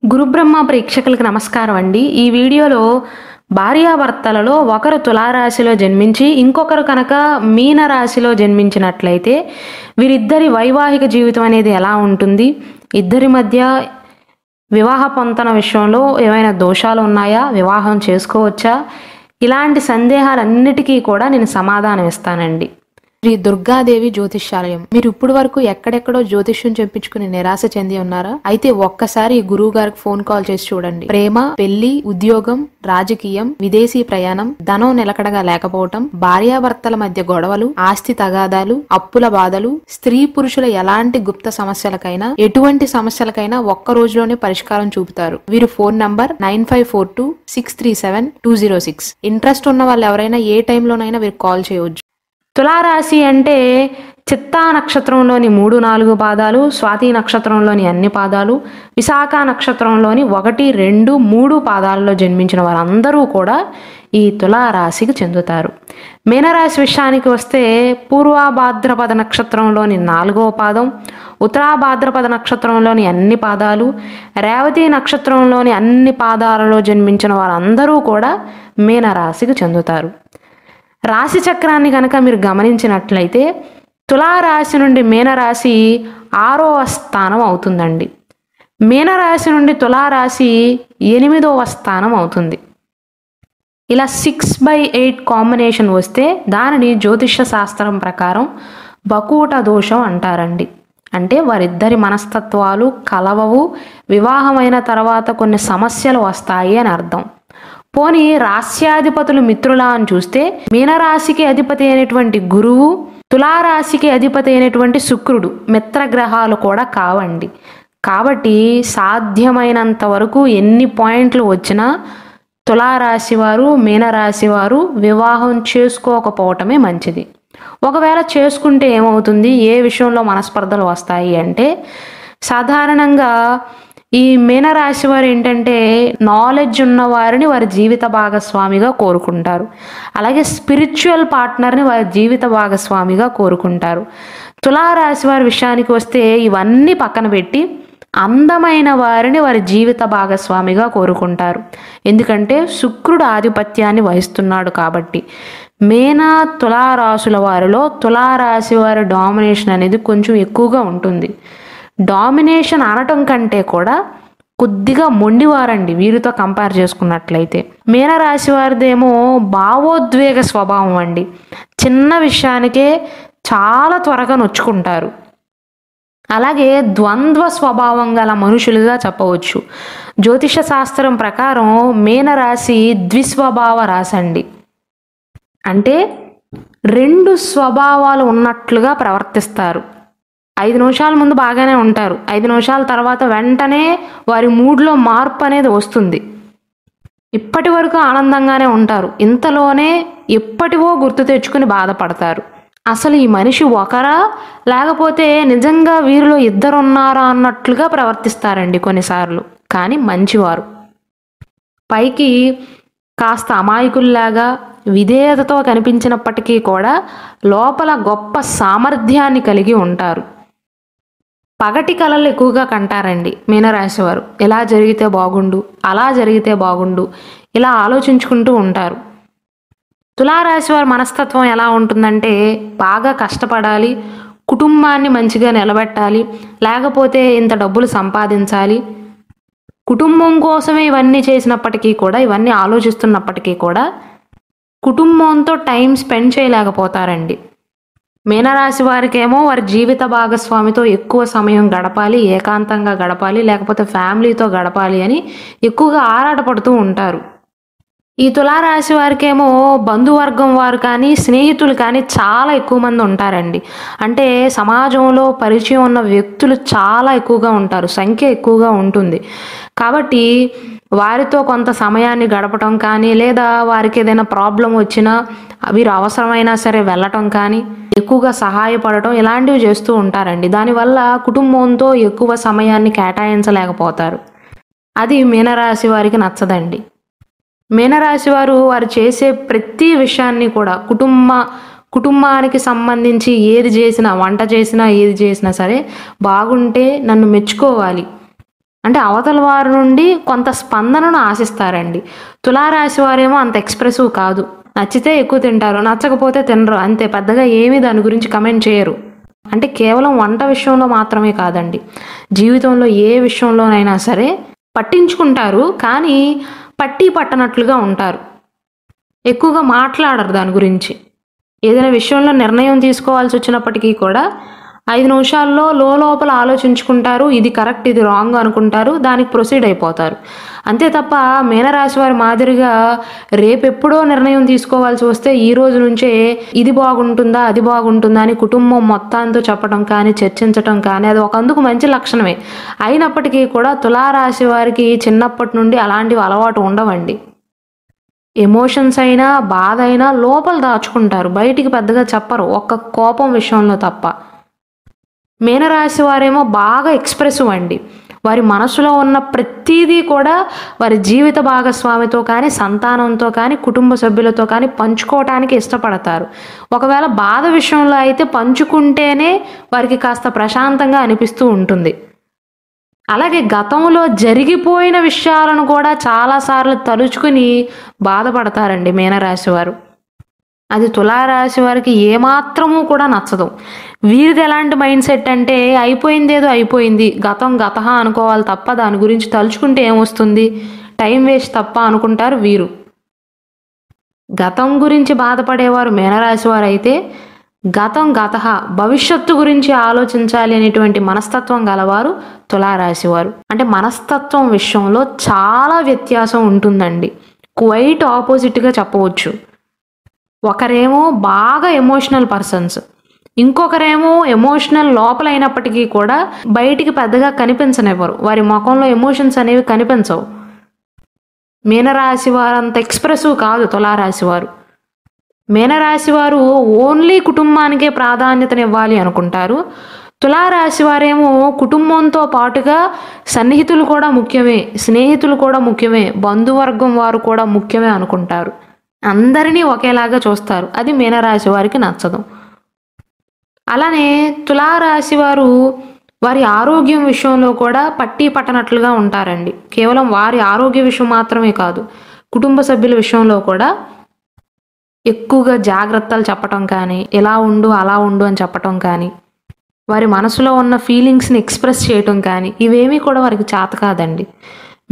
గురుబ్రహ్మ ప్రేక్షకులకు నమస్కారం అండి. ఈ వీడియోలో భార్యాభర్తలలో ఒకరు తులారాశిలో జన్మించి ఇంకొకరు కనుక మీన రాశిలో జన్మించినట్లయితే వీరిద్దరి వైవాహిక జీవితం అనేది ఎలా ఉంటుంది, ఇద్దరి మధ్య వివాహ పొంతన విషయంలో ఏమైనా దోషాలు ఉన్నాయా, వివాహం చేసుకోవచ్చా, ఇలాంటి సందేహాలన్నిటికీ కూడా నేను సమాధానం ఇస్తానండి. శ్రీ దుర్గాదేవి జ్యోతిష్యాలయం. మీరు ఇప్పుడు వరకు ఎక్కడెక్కడో జ్యోతిష్యం చెప్పించుకుని నిరాశ చెంది ఉన్నారా? అయితే ఒక్కసారి గురువు గారికి ఫోన్ కాల్ చేసి చూడండి. ప్రేమ, పెళ్లి, ఉద్యోగం, రాజకీయం, విదేశీ ప్రయాణం, ధనం నిలకడగా లేకపోవటం, భార్యాభర్తల మధ్య గొడవలు, ఆస్తి తగాదాలు, అప్పుల బాధలు, స్త్రీ పురుషుల ఎలాంటి గుప్త సమస్యలకైనా ఎటువంటి సమస్యలకైనా ఒక్క రోజులోనే పరిష్కారం చూపుతారు. వీరు ఫోన్ నంబర్ 9542637206. ఇంట్రెస్ట్ ఉన్న వాళ్ళు ఎవరైనా ఏ టైంలోనైనా వీరికి కాల్ చేయవచ్చు. తులారాశి అంటే చిత్తా నక్షత్రంలోని 3-4 పాదాలు, స్వాతి నక్షత్రంలోని అన్ని పాదాలు, విశాఖ నక్షత్రంలోని 1, 2, 3 పాదాలలో జన్మించిన వారందరూ కూడా ఈ తులారాశికి చెందుతారు. మీనరాశి విషయానికి వస్తే పూర్వభాద్రపద నక్షత్రంలోని 4వ పాదం, ఉత్తరాభాద్రపద నక్షత్రంలోని అన్ని పాదాలు, రేవతి నక్షత్రంలోని అన్ని పాదాలలో జన్మించిన వారందరూ కూడా మీనరాశికి చెందుతారు. రాశి చక్రాన్ని కనుక మీరు గమనించినట్లయితే తులారాశి నుండి మీనరాశి 6వ స్థానం అవుతుందండి. మీనరాశి నుండి తులారాశి 8వ స్థానం అవుతుంది. ఇలా 6/8 కాంబినేషన్ వస్తే దానిని జ్యోతిష శాస్త్రం ప్రకారం బకూట దోషం అంటారండి. అంటే వారిద్దరి మనస్తత్వాలు కలవవు, వివాహమైన తర్వాత కొన్ని సమస్యలు వస్తాయి అని అర్థం. పోనీ రాశ్యాధిపతులు మిత్రులా అని చూస్తే మీనరాశికి అధిపతి అయినటువంటి గురువు, తులారాశికి అధిపతి అయినటువంటి శుక్రుడు మిత్రగ్రహాలు కూడా కావండి. కాబట్టి సాధ్యమైనంత వరకు ఎన్ని పాయింట్లు వచ్చినా తులారాశి వారు, మీనరాశి వారు వివాహం చేసుకోకపోవటమే మంచిది. ఒకవేళ చేసుకుంటే ఏమవుతుంది, ఏ విషయంలో మనస్పర్ధలు వస్తాయి అంటే సాధారణంగా ఈ మీనరాశి వారు ఏంటంటే నాలెడ్జ్ ఉన్న వారిని వారి జీవిత భాగస్వామిగా కోరుకుంటారు. అలాగే స్పిరిచువల్ పార్ట్నర్ని వారి జీవిత భాగస్వామిగా కోరుకుంటారు. తులారాశి వారి విషయానికి వస్తే ఇవన్నీ పక్కన పెట్టి అందమైన వారిని వారి జీవిత భాగస్వామిగా కోరుకుంటారు. ఎందుకంటే శుక్రుడు ఆధిపత్యాన్ని వహిస్తున్నాడు కాబట్టి. మీన తులారాశుల వారిలో తులారాశి వారి డామినేషన్ అనేది కొంచెం ఎక్కువగా ఉంటుంది. డామినేషన్ అనటం కంటే కూడా కొద్దిగా మొండివారండి వీరితో కంపేర్ చేసుకున్నట్లయితే. మీనరాశి వారిదేమో భావోద్వేగ స్వభావం అండి. చిన్న విషయానికే చాలా త్వరగా నొచ్చుకుంటారు. అలాగే ద్వంద్వ స్వభావం గల మనుషులుగా చెప్పవచ్చు. జ్యోతిష శాస్త్రం ప్రకారం మీనరాశి ద్విస్వభావ రాశి అండి. అంటే 2 స్వభావాలు ఉన్నట్లుగా ప్రవర్తిస్తారు. 5 నిమిషాల ముందు బాగానే ఉంటారు, 5 నిమిషాల తర్వాత వెంటనే వారి మూడ్లో మార్పు అనేది వస్తుంది. ఇప్పటి వరకు ఆనందంగానే ఉంటారు, ఇంతలోనే ఎప్పటివో గుర్తు తెచ్చుకుని బాధపడతారు. అసలు ఈ మనిషి ఒకరా లేకపోతే నిజంగా వీరిలో ఇద్దరున్నారా అన్నట్లుగా ప్రవర్తిస్తారండి కొన్నిసార్లు. కానీ మంచివారు, పైకి కాస్త అమాయకుల్లాగా విధేయతతో కనిపించినప్పటికీ కూడా లోపల గొప్ప సామర్థ్యాన్ని కలిగి ఉంటారు. పగటి కళలు ఎక్కువగా కంటారండి మీనరాశి వారు. ఎలా జరిగితే బాగుండు, అలా జరిగితే బాగుండు, ఇలా ఆలోచించుకుంటూ ఉంటారు. తులారాశి వారి మనస్తత్వం ఎలా ఉంటుందంటే బాగా కష్టపడాలి, కుటుంబాన్ని మంచిగా నిలబెట్టాలి, లేకపోతే ఇంత డబ్బులు సంపాదించాలి. కుటుంబం కోసమే ఇవన్నీ చేసినప్పటికీ కూడా, ఇవన్నీ ఆలోచిస్తున్నప్పటికీ కూడా కుటుంబంతో టైం స్పెండ్ చేయలేకపోతారండి. మీనరాశి వారికేమో వారి జీవిత భాగస్వామితో ఎక్కువ సమయం గడపాలి, ఏకాంతంగా గడపాలి, లేకపోతే ఫ్యామిలీతో గడపాలి అని ఎక్కువగా ఆరాటపడుతూ ఉంటారు. ఈ తులారాశి వారికేమో బంధువర్గం వారు కానీ స్నేహితులు కానీ చాలా ఎక్కువ మంది ఉంటారండి. అంటే సమాజంలో పరిచయం ఉన్న వ్యక్తులు చాలా ఎక్కువగా ఉంటారు, సంఖ్య ఎక్కువగా ఉంటుంది. కాబట్టి వారితో కొంత సమయాన్ని గడపటం కానీ, లేదా వారికి ఏదైనా ప్రాబ్లం వచ్చినా వీరు అవసరమైనా సరే వెళ్ళటం కానీ, ఎక్కువగా సహాయపడటం ఇలాంటివి చేస్తూ ఉంటారండి. దానివల్ల కుటుంబంతో ఎక్కువ సమయాన్ని కేటాయించలేకపోతారు. అది మీనరాశి వారికి నచ్చదండి. మీనరాశి వారు చేసే ప్రతి విషయాన్ని కూడా కుటుంబానికి సంబంధించి ఏది చేసినా, వంట చేసినా, ఏది చేసినా సరే బాగుంటే నన్ను మెచ్చుకోవాలి, అంటే అవతల వారి నుండి కొంత స్పందనను ఆశిస్తారండి. తులారాశి వారేమో అంత ఎక్స్ప్రెసివ్ కాదు. నచ్చితే ఎక్కువ తింటారు, నచ్చకపోతే తినరు, అంతే. పెద్దగా ఏమీ దాని గురించి కమెంట్ చేయరు. అంటే కేవలం వంట విషయంలో మాత్రమే కాదండి, జీవితంలో ఏ విషయంలోనైనా సరే పట్టించుకుంటారు, కానీ పట్టి పట్టనట్లుగా ఉంటారు. ఎక్కువగా మాట్లాడరు దాని గురించి. ఏదైనా విషయంలో నిర్ణయం తీసుకోవాల్సి వచ్చినప్పటికీ కూడా 5 నిమిషాల్లో లోపల ఆలోచించుకుంటారు, ఇది కరెక్ట్ ఇది రాంగ్ అనుకుంటారు, దానికి ప్రొసీడ్ అయిపోతారు. అంతే తప్ప మీనరాశి వారి మాదిరిగా రేపెప్పుడో నిర్ణయం తీసుకోవాల్సి వస్తే ఈ రోజు నుంచే ఇది బాగుంటుందా అది బాగుంటుందా అని కుటుంబం మొత్తంతో చెప్పడం కానీ చర్చించటం కానీ అది ఒకందుకు మంచి లక్షణమే. అయినప్పటికీ కూడా తులారాశి వారికి చిన్నప్పటి నుండి అలాంటివి అలవాటు ఉండవండి. ఎమోషన్స్ అయినా బాధ అయినా లోపల దాచుకుంటారు, బయటికి పెద్దగా చెప్పరు, ఒక్క కోపం విషయంలో తప్ప. మీనరాశి వారేమో బాగా ఎక్స్ప్రెసివ్ అండి. వారి మనసులో ఉన్న ప్రతిదీ కూడా వారి జీవిత భాగస్వామితో కానీ సంతానంతో కానీ కుటుంబ సభ్యులతో కానీ పంచుకోవటానికి ఇష్టపడతారు. ఒకవేళ బాధ విషయంలో అయితే పంచుకుంటేనే వారికి కాస్త ప్రశాంతంగా అనిపిస్తూ ఉంటుంది. అలాగే గతంలో జరిగిపోయిన విషయాలను కూడా చాలాసార్లు తలుచుకుని బాధపడతారండి మీనరాశి వారు. అది తులారాశి వారికి ఏమాత్రమూ కూడా నచ్చదు. వీరిది ఎలాంటి మైండ్ సెట్ అంటే అయిపోయిందేదో అయిపోయింది, గతం గతహ అనుకోవాలి తప్ప దాని గురించి తలుచుకుంటే ఏమొస్తుంది, టైం వేస్ట్ తప్ప అనుకుంటారు వీరు. గతం గురించి బాధపడేవారు మీనరాశి వారు అయితే గతం గతహ భవిష్యత్తు గురించి ఆలోచించాలి అనేటువంటి మనస్తత్వం గలవారు తులారాశి వారు. అంటే మనస్తత్వం విషయంలో చాలా వ్యత్యాసం ఉంటుందండి, క్వైట్ ఆపోజిట్గా చెప్పవచ్చు. ఒకరేమో బాగా ఎమోషనల్ పర్సన్స్, ఇంకొకరేమో ఎమోషనల్ లోపలైనప్పటికీ కూడా బయటికి పెద్దగా కనిపించనివ్వరు, వారి ముఖంలో ఎమోషన్స్ అనేవి కనిపించవు. మీనరాశి వారు అంత ఎక్స్ప్రెసివ్ కాదు తులారాశి వారు. మీనరాశి వారు ఓన్లీ కుటుంబానికే ప్రాధాన్యతనివ్వాలి అనుకుంటారు. తులారాశి వారేమో కుటుంబంతో పాటుగా సన్నిహితులు కూడా ముఖ్యమే, స్నేహితులు కూడా ముఖ్యమే, బంధువర్గం వారు కూడా ముఖ్యమే అనుకుంటారు. అందరినీ ఒకేలాగా చూస్తారు, అది మీనరాశి వారికి నచ్చదు. అలానే తులారాశి వారు వారి ఆరోగ్యం విషయంలో కూడా పట్టి పట్టనట్లుగా ఉంటారండి. కేవలం వారి ఆరోగ్య విషయం మాత్రమే కాదు, కుటుంబ సభ్యుల విషయంలో కూడా ఎక్కువగా జాగ్రత్తలు చెప్పటం కానీ, ఇలా ఉండు అలా ఉండు అని చెప్పటం కానీ, వారి మనసులో ఉన్న ఫీలింగ్స్ని ఎక్స్ప్రెస్ చేయటం కానీ ఇవేమీ కూడా వారికి చేత కాదండి.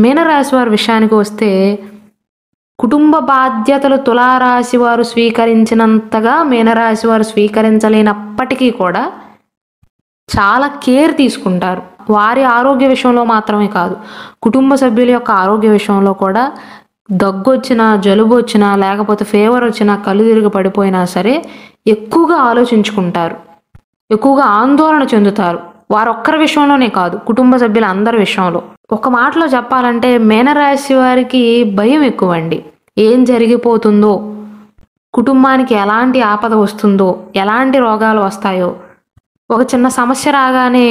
మీనరాశి వారి విషయానికి వస్తే కుటుంబ బాధ్యతలు తులారాశి వారు స్వీకరించినంతగా మీనరాశి వారు స్వీకరించలేనప్పటికీ కూడా చాలా కేర్ తీసుకుంటారు. వారి ఆరోగ్య విషయంలో మాత్రమే కాదు, కుటుంబ సభ్యుల యొక్క ఆరోగ్య విషయంలో కూడా దగ్గు వచ్చినా, జలుబు వచ్చినా, లేకపోతే ఫీవర్ వచ్చినా, కళ్ళు తిరిగి పడిపోయినా సరే ఎక్కువగా ఆలోచించుకుంటారు, ఎక్కువగా ఆందోళన చెందుతారు. వారొక్కరి విషయంలోనే కాదు, కుటుంబ సభ్యుల అందరి విషయంలో. ఒక మాటలో చెప్పాలంటే మీనరాశి వారికి భయం ఎక్కువండి. ఏం జరిగిపోతుందో, కుటుంబానికి ఎలాంటి ఆపద వస్తుందో, ఎలాంటి రోగాలు వస్తాయో, ఒక చిన్న సమస్య రాగానే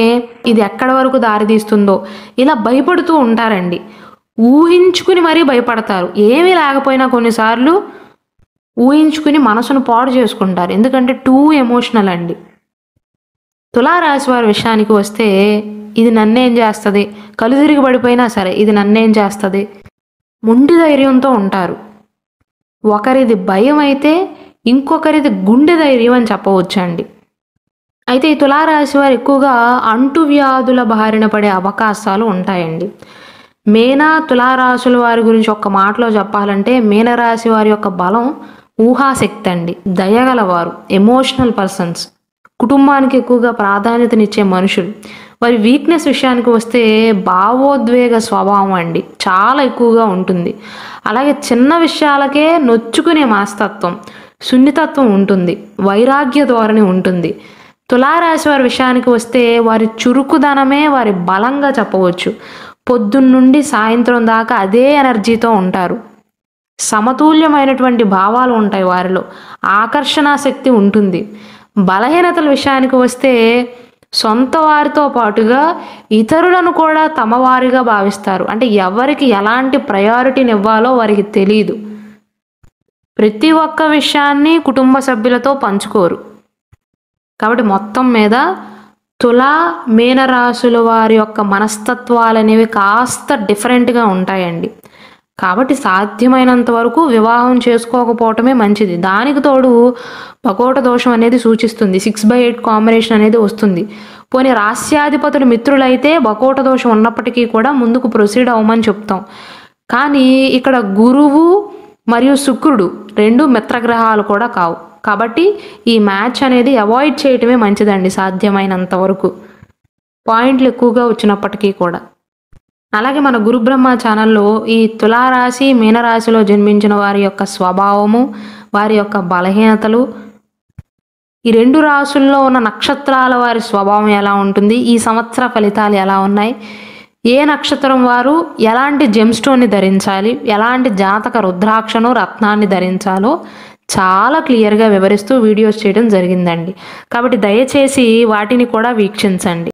ఇది ఎక్కడి వరకు దారితీస్తుందో ఇలా భయపడుతూ ఉంటారండి. ఊహించుకుని మరీ భయపడతారు. ఏమీ లేకపోయినా కొన్నిసార్లు ఊహించుకుని మనసును పాడు చేసుకుంటారు, ఎందుకంటే టూ ఎమోషనల్ అండి. తులారాశి వారి విషయానికి వస్తే ఇది నన్నేం చేస్తుంది, కళ్ళు తిరిగి పడిపోయినా సరే ఇది నన్నేం చేస్తుంది, మొండి ధైర్యంతో ఉంటారు. ఒకరిది భయం అయితే ఇంకొకరిది గుండె ధైర్యం అని చెప్పవచ్చండి. అయితే ఈ తులారాశి వారు ఎక్కువగా అంటువ్యాధుల బారిన పడే అవకాశాలు ఉంటాయండి. తులారాశుల వారి గురించి ఒక్క మాటలో చెప్పాలంటే మీనరాశి వారి యొక్క బలం ఊహాశక్తి అండి. దయగలవారు, ఎమోషనల్ పర్సన్స్, కుటుంబానికి ఎక్కువగా ప్రాధాన్యతనిచ్చే మనుషులు. వారి వీక్నెస్ విషయానికి వస్తే భావోద్వేగ స్వభావం అండి చాలా ఎక్కువగా ఉంటుంది. అలాగే చిన్న విషయాలకే నొచ్చుకునే మనస్తత్వం, సున్నితత్వం ఉంటుంది, వైరాగ్య ధోరణి ఉంటుంది. తులారాశి వారి విషయానికి వస్తే వారి చురుకుదనమే వారి బలంగా చెప్పవచ్చు. పొద్దున్నుండి సాయంత్రం దాకా అదే ఎనర్జీతో ఉంటారు. సమతుల్యమైనటువంటి భావాలు ఉంటాయి వారిలో, ఆకర్షణ శక్తి ఉంటుంది. బలహీనతల విషయానికి వస్తే సొంత వారితో పాటుగా ఇతరులను కూడా తమ వారిగా భావిస్తారు. అంటే ఎవరికి ఎలాంటి ప్రయారిటీని ఇవ్వాలో వారికి తెలియదు. ప్రతి ఒక్క విషయాన్ని కుటుంబ సభ్యులతో పంచుకోరు. కాబట్టి మొత్తం మీద తులా మీనరాశుల వారి యొక్క మనస్తత్వాలు అనేవి కాస్త డిఫరెంట్గా ఉంటాయండి. కాబట్టి సాధ్యమైనంత వరకు వివాహం చేసుకోకపోవటమే మంచిది. దానికి తోడు పకోట దోషం అనేది సూచిస్తుంది. 6/8 కాంబినేషన్ అనేది వస్తుంది. పోనీ రాస్యాధిపతులు మిత్రులైతే బకోట దోషం ఉన్నప్పటికీ కూడా ముందుకు ప్రొసీడ్ అవ్వమని చెప్తాం. కానీ ఇక్కడ గురువు మరియు శుక్రుడు 2 మిత్రగ్రహాలు కూడా కావు. కాబట్టి ఈ మ్యాచ్ అనేది అవాయిడ్ చేయటమే మంచిదండి సాధ్యమైనంత వరకు, పాయింట్లు ఎక్కువగా వచ్చినప్పటికీ కూడా. అలాగే మన గురుబ్రహ్మ ఛానల్లో ఈ తులారాశి మీనరాశిలో జన్మించిన వారి యొక్క స్వభావము, వారి యొక్క బలహీనతలు, ఈ 2 రాశుల్లో ఉన్న నక్షత్రాల వారి స్వభావం ఎలా ఉంటుంది, ఈ సంవత్సర ఫలితాలు ఎలా ఉన్నాయి, ఏ నక్షత్రం వారు ఎలాంటి జెమ్స్టోన్ని ధరించాలి, ఎలాంటి జాతక రుద్రాక్షను రత్నాన్ని ధరించాలో చాలా క్లియర్గా వివరిస్తూ వీడియోస్ చేయడం జరిగిందండి. కాబట్టి దయచేసి వాటిని కూడా వీక్షించండి.